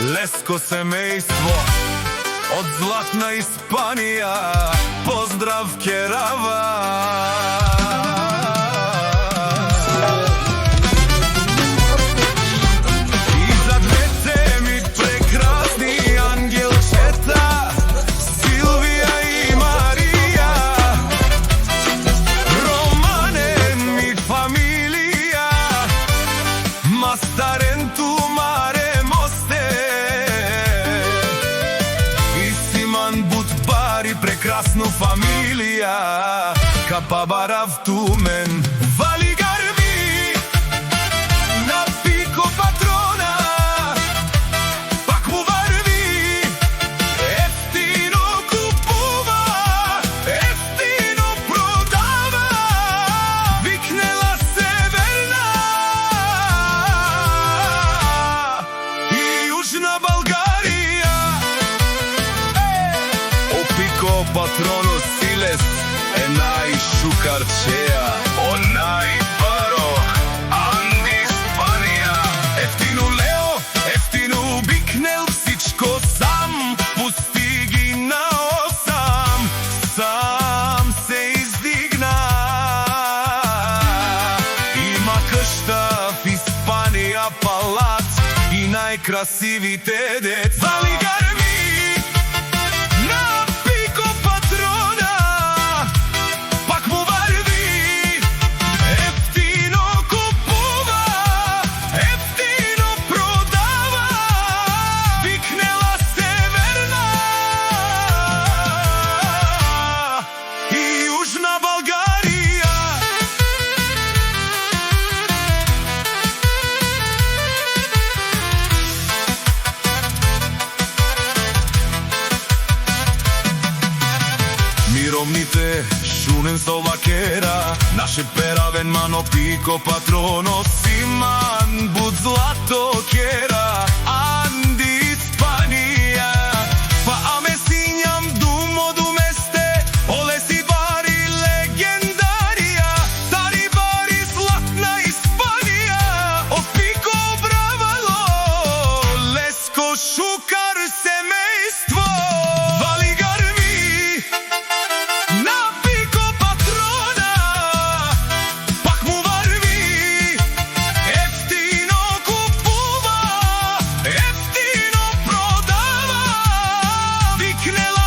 Леско семејство од златна Испанија, поздрав Керава. И за двете ми прекрасни ангелчета, Силвија и Марија, Романе ми фамилија, Мастаренту маре мосте, и Симан Бутбари прекрасну фамилија, Капабарав Тумен, Вали Гарби, на Пико Патрона, пак му варви, ефтино купува, ефтино продава, викнела Северна и Јужна Българија. О Пико Патроно Силес е најшукарчеја, о најбаро Анди Испанија. Ефтину Лео, ефтину Бикнел, всичко сам, пусти ги на осам, сам се издигна. Има къща в Испанија, палац и најкрасивите деца. Вали Гарби, на Пико Патрона, пак му варви, ефтино купува, ефтино продава, викнела Северна и Јужна Българија. Мировните шунен со вакера, наше перавен мано Пико Патроно, Симан Буд злато кера, Анди Испанија, па аме синјам думо думесте, оле си бари легендарија, стари бари златна Испанија, о Пико бравало, Леско шукар семејство. Вали Гарби, на Пико Патрона, пак му варви, ефтино купува, ефтино продава, викнела